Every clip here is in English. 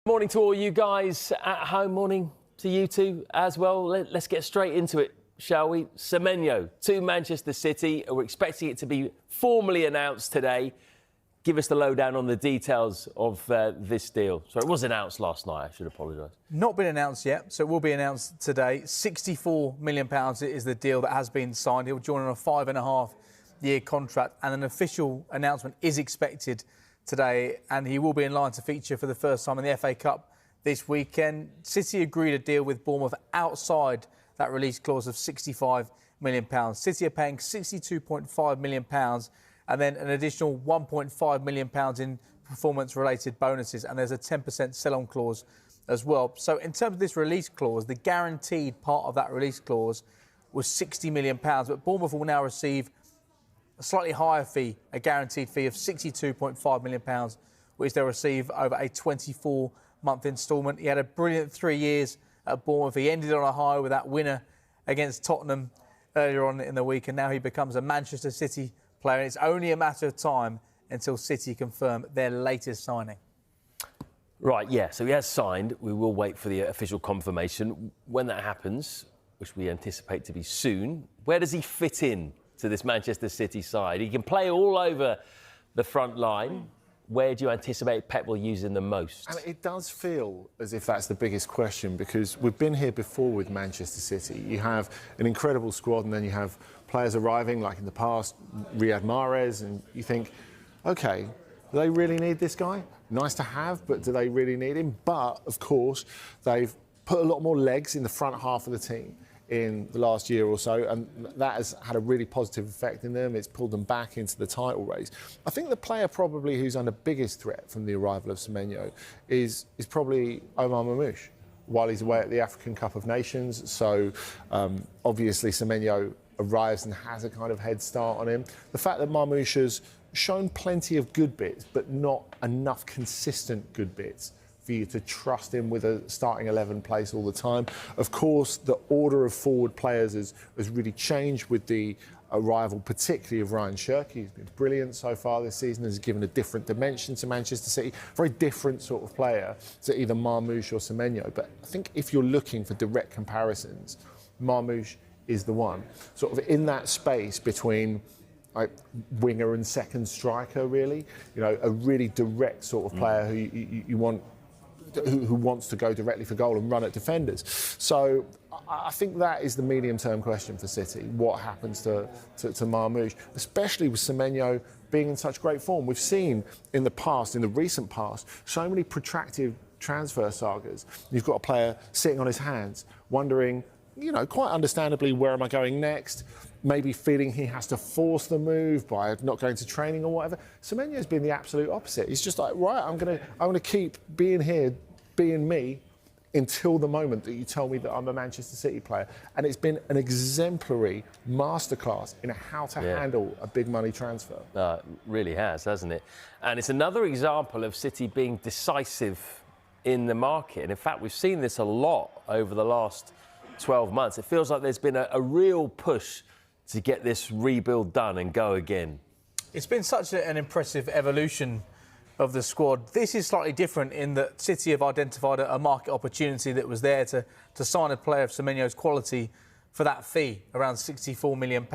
Morning to all you guys at home, morning to you two as well. Let's get straight into it, shall we? Semenyo to Manchester City. We're expecting it to be formally announced today. Give us the lowdown on the details of this deal. So it was announced last night, I should apologise. Not been announced yet, so it will be announced today. £64 million is the deal that has been signed. He'll join on a 5.5-year contract, and an official announcement is expected today, and he will be in line to feature for the first time in the FA Cup this weekend. City agreed a deal with Bournemouth outside that release clause of £65 million. City are paying £62.5 million and then an additional £1.5 million in performance-related bonuses, and there's a 10% sell-on clause as well. So in terms of this release clause, the guaranteed part of that release clause was £60 million, but Bournemouth will now receive a slightly higher fee, a guaranteed fee of £62.5 million, which they'll receive over a 24-month instalment. He had a brilliant 3 years at Bournemouth. He ended on a high with that winner against Tottenham earlier on in the week, and now he becomes a Manchester City player. And it's only a matter of time until City confirm their latest signing. Right, yeah, so he has signed. We will wait for the official confirmation. When that happens, which we anticipate to be soon, where does he fit in to this Manchester City side? He can play all over the front line. Where do you anticipate Pep will use him the most? And it does feel as if that's the biggest question, because we've been here before with Manchester City. You have an incredible squad, and then you have players arriving, like in the past, Riyad Mahrez, and you think, OK, do they really need this guy? Nice to have, but do they really need him? But, of course, they've put a lot more legs in the front half of the team in the last year or so, and that has had a really positive effect in them. It's pulled them back into the title race. I think the player probably who's under biggest threat from the arrival of Semenyo is probably Omar Mamouche, while he's away at the African Cup of Nations. So obviously Semenyo arrives and has a kind of head start on him. The fact that Mamouche has shown plenty of good bits, but not enough consistent good bits for you to trust him with a starting 11 place all the time. Of course, the order of forward players has really changed with the arrival, particularly of Ryan Shirky. He's been brilliant so far this season, has given a different dimension to Manchester City. Very different sort of player to either Marmoush or Semenyo. But I think if you're looking for direct comparisons, Marmoush is the one. Sort of in that space between like winger and second striker, really. You know, a really direct sort of player who you want, who wants to go directly for goal and run at defenders. So I think that is the medium-term question for City. What happens to Marmoush, especially with Semenyo being in such great form? We've seen in the past, in the recent past, so many protracted transfer sagas. You've got a player sitting on his hands, wondering, you know, quite understandably, where am I going next? Maybe feeling he has to force the move by not going to training or whatever. Semenyo's been the absolute opposite. He's just like, right, I'm gonna keep being here, being me, until the moment that you tell me that I'm a Manchester City player. And it's been an exemplary masterclass in how to handle a big money transfer. It really has, hasn't it? And it's another example of City being decisive in the market. And in fact, we've seen this a lot over the last 12 months. It feels like there's been a real push to get this rebuild done and go again. It's been such an impressive evolution of the squad. This is slightly different in that City have identified a market opportunity that was there to sign a player of Semenyo's quality for that fee, around £64 million.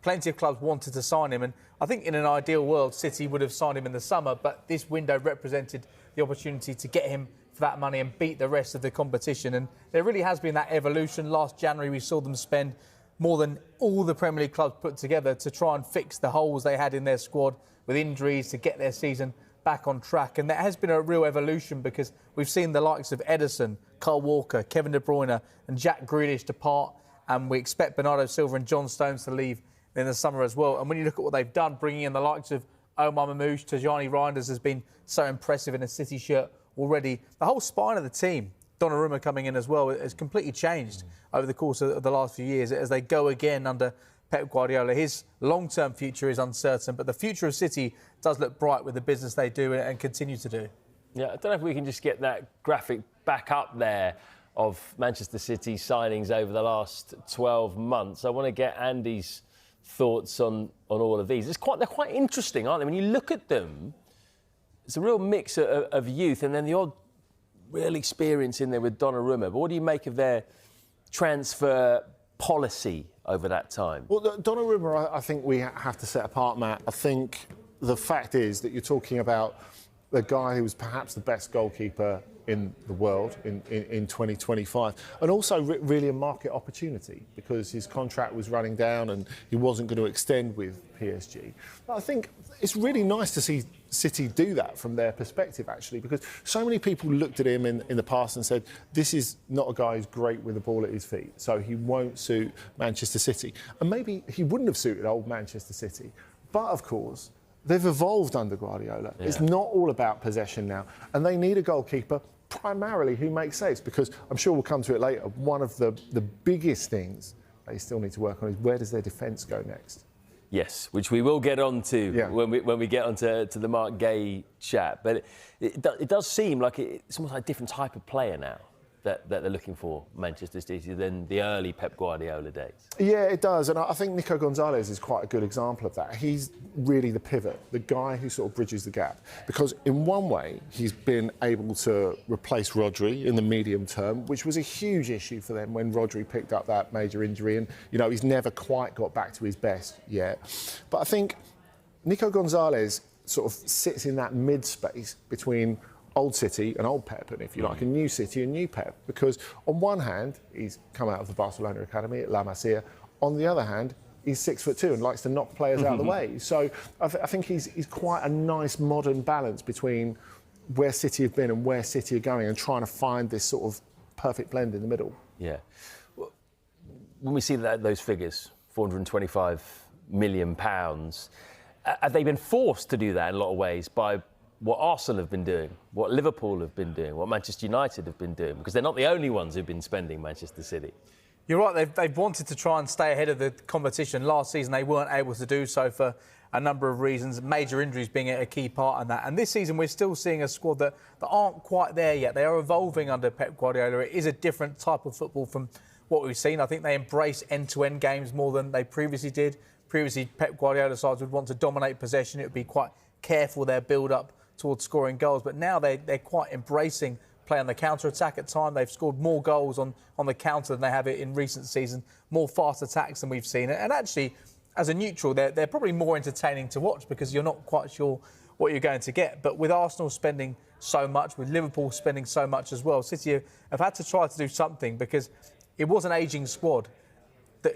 Plenty of clubs wanted to sign him, and I think in an ideal world, City would have signed him in the summer, but this window represented the opportunity to get him for that money and beat the rest of the competition. And there really has been that evolution. Last January, we saw them spend more than all the Premier League clubs put together to try and fix the holes they had in their squad with injuries to get their season back on track. And there has been a real evolution, because we've seen the likes of Ederson, Kyle Walker, Kevin De Bruyne and Jack Grealish depart, and we expect Bernardo Silva and John Stones to leave in the summer as well. And when you look at what they've done, bringing in the likes of Omar Mamouche, Tajani Reinders has been so impressive in a City shirt already. The whole spine of the team, Donnarumma coming in as well, has completely changed over the course of the last few years as they go again under Pep Guardiola. His long-term future is uncertain, but the future of City does look bright with the business they do and continue to do. Yeah, I don't know if we can just get that graphic back up there of Manchester City signings over the last 12 months. I want to get Andy's thoughts on all of these. They're quite interesting, aren't they? When you look at them, it's a real mix of youth, and then the odd real experience in there with Donnarumma. But what do you make of their transfer policy over that time? Well, Donnarumma, I think we have to set apart, Matt. I think the fact is that you're talking about the guy who was perhaps the best goalkeeper in the world in 2025, and also really a market opportunity because his contract was running down and he wasn't going to extend with PSG. But I think it's really nice to see City do that from their perspective, actually, because so many people looked at him in the past and said, this is not a guy who's great with the ball at his feet, so he won't suit Manchester City. And maybe he wouldn't have suited old Manchester City. But, of course, they've evolved under Guardiola. Yeah. It's not all about possession now. And they need a goalkeeper primarily who makes saves, because I'm sure we'll come to it later. One of the biggest things they still need to work on is where does their defence go next? Yes, which we will get on to when we get on to the Marc Guehi chat. But it does seem like it's almost like a different type of player now that they're looking for, Manchester City, than the early Pep Guardiola days. Yeah, it does. And I think Nico Gonzalez is quite a good example of that. He's really the pivot, the guy who sort of bridges the gap. Because in one way, he's been able to replace Rodri in the medium term, which was a huge issue for them when Rodri picked up that major injury. And, you know, he's never quite got back to his best yet. But I think Nico Gonzalez sort of sits in that mid-space between old City and old Pep, and if you like, a new City and new Pep. Because on one hand, he's come out of the Barcelona Academy at La Masia. On the other hand, he's 6'2" and likes to knock players out of the way. So I think he's quite a nice modern balance between where City have been and where City are going, and trying to find this sort of perfect blend in the middle. Yeah. When we see those figures, £425 million, have they been forced to do that in a lot of ways by what Arsenal have been doing, what Liverpool have been doing, what Manchester United have been doing? Because they're not the only ones who've been spending Manchester City. You're right, they've wanted to try and stay ahead of the competition. Last season they weren't able to do so for a number of reasons, major injuries being a key part in that. And this season we're still seeing a squad that aren't quite there yet. They are evolving under Pep Guardiola. It is a different type of football from what we've seen. I think they embrace end-to-end games more than they previously did. Previously, Pep Guardiola sides would want to dominate possession. It would be quite careful, their build-up towards scoring goals, but now they're quite embracing play on the counter-attack at time. They've scored more goals on the counter than they have it in recent seasons, more fast attacks than we've seen. And actually, as a neutral, they're probably more entertaining to watch because you're not quite sure what you're going to get. But with Arsenal spending so much, with Liverpool spending so much as well, City have had to try to do something because it was an ageing squad. That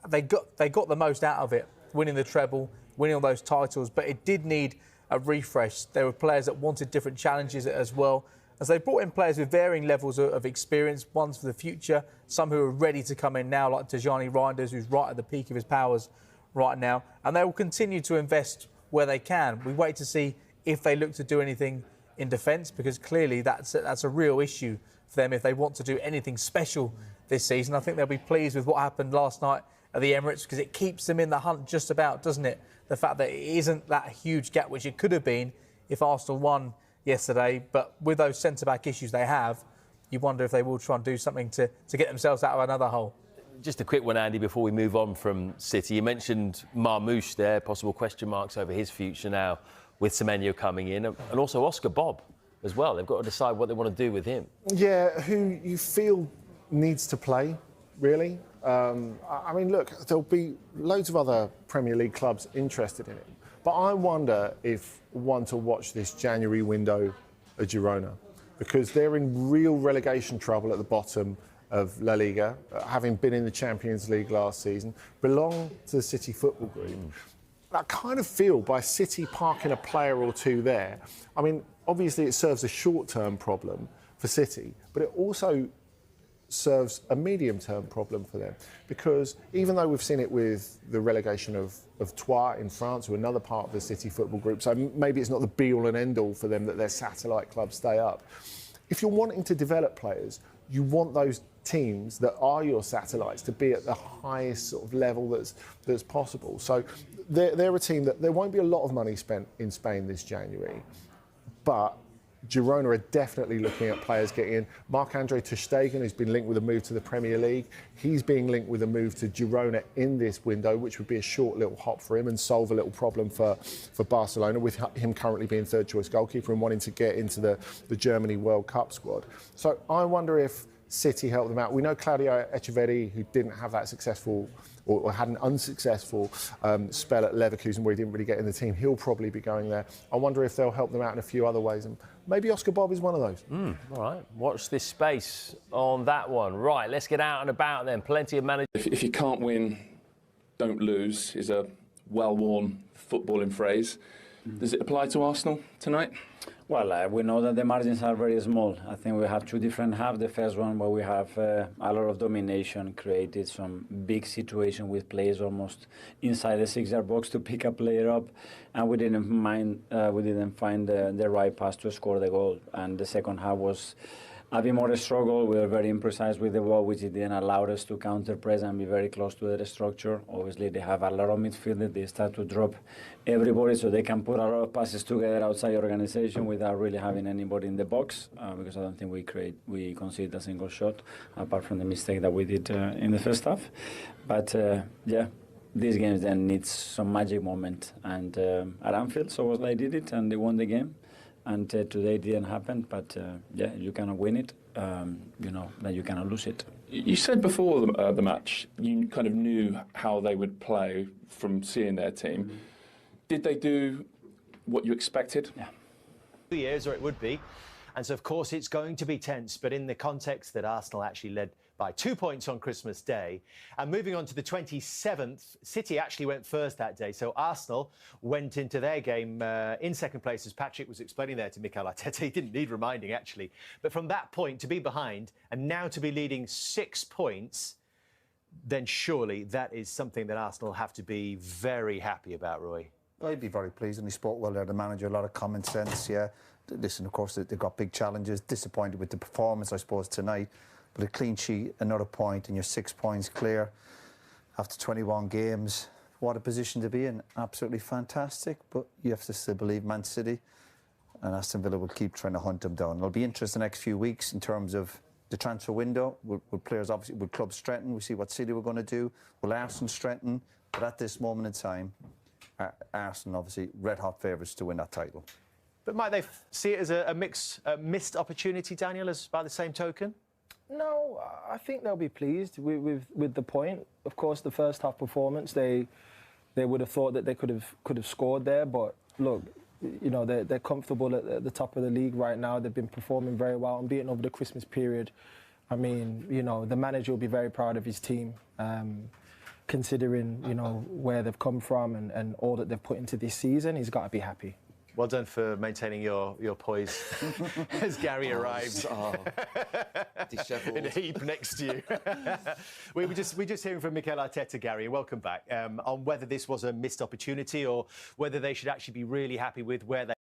they got the most out of it, winning the treble, winning all those titles, but it did need a refresh. There were players that wanted different challenges as well. As they brought in players with varying levels of experience, ones for the future, some who are ready to come in now, like Tijani Reinders, who's right at the peak of his powers right now. And they will continue to invest where they can. We wait to see if they look to do anything in defence, because clearly that's a real issue for them if they want to do anything special this season. I think they'll be pleased with what happened last night at the Emirates, because it keeps them in the hunt just about, doesn't it? The fact that it isn't that huge gap, which it could have been if Arsenal won yesterday. But with those centre-back issues they have, you wonder if they will try and do something to get themselves out of another hole. Just a quick one, Andy, before we move on from City. You mentioned Marmoush there, possible question marks over his future now with Semenyo coming in, and also Oscar Bob as well. They've got to decide what they want to do with him. Yeah, who you feel needs to play, really. I mean, look, there'll be loads of other Premier League clubs interested in it. But I wonder if one to watch this January window at Girona, because they're in real relegation trouble at the bottom of La Liga, having been in the Champions League last season, belong to the City Football Group. I kind of feel by City parking a player or two there, I mean, obviously it serves a short-term problem for City, but it also serves a medium-term problem for them, because even though we've seen it with the relegation of Troyes in France, or another part of the City Football Group, so maybe it's not the be-all and end-all for them that their satellite clubs stay up. If you're wanting to develop players, you want those teams that are your satellites to be at the highest sort of level that's possible. So they're a team that there won't be a lot of money spent in Spain this January, but Girona are definitely looking at players getting in. Marc-Andre ter Stegen, who's been linked with a move to the Premier League, he's being linked with a move to Girona in this window, which would be a short little hop for him and solve a little problem for Barcelona, with him currently being third choice goalkeeper and wanting to get into the Germany World Cup squad. So I wonder if City helped them out. We know Claudio Echeverri, who didn't have that successful or had an unsuccessful spell at Leverkusen where he didn't really get in the team. He'll probably be going there. I wonder if they'll help them out in a few other ways. And maybe Oscar Bob is one of those. All right, watch this space on that one. Right, let's get out and about then. Plenty of managers. If you can't win, don't lose is a well-worn footballing phrase. Does it apply to Arsenal tonight? Well, we know that the margins are very small. I think we have two different halves. The first one where we have a lot of domination, created some big situation with players almost inside the 6-yard box to pick a player up, and we didn't find the right pass to score the goal. And the second half was a bit more struggle. We were very imprecise with the ball, which didn't allow us to counter press and be very close to the structure. Obviously, they have a lot of midfielders. They start to drop everybody so they can put a lot of passes together outside the organization without really having anybody in the box, because I don't think we conceded a single shot, apart from the mistake that we did in the first half. But yeah, these games then need some magic moment. And at Anfield, so they did it and they won the game. And today it didn't happen, but yeah, you cannot win it, you know, that you cannot lose it. You said before the match you kind of knew how they would play from seeing their team. Did they do what you expected? Yeah. 2 years, or it would be. And so, of course, it's going to be tense, but in the context that Arsenal actually led by 2 points on Christmas Day. And moving on to the 27th, City actually went first that day. So Arsenal went into their game in second place, as Patrick was explaining there to Mikel Arteta. He didn't need reminding, actually. But from that point, to be behind and now to be leading 6 points, then surely that is something that Arsenal have to be very happy about, Roy. I'd be very pleased, and he spoke well there, the manager, a lot of common sense, yeah. Listen, of course, they've got big challenges, disappointed with the performance, I suppose, tonight. But a clean sheet, another point, and you're 6 points clear after 21 games. What a position to be in. Absolutely fantastic. But you have to still believe Man City and Aston Villa will keep trying to hunt them down. It'll be interesting the next few weeks in terms of the transfer window. Will players, obviously, will clubs strengthen? We see what City were going to do. Will Arsenal strengthen? But at this moment in time, Arsenal, obviously, red-hot favourites to win that title. But might they see it as a missed opportunity, Daniel, as by the same token? No, I think they'll be pleased with the point. Of course, the first half performance, they would have thought that they could have scored there. But look, you know, they're comfortable at the top of the league right now. They've been performing very well and beaten over the Christmas period. I mean, you know, the manager will be very proud of his team, considering, you know, where they've come from and all that they've put into this season. He's got to be happy. Well done for maintaining your poise as Gary arrived in a heap next to you. We're just hearing from Mikel Arteta, Gary. Welcome back. On whether this was a missed opportunity or whether they should actually be really happy with where they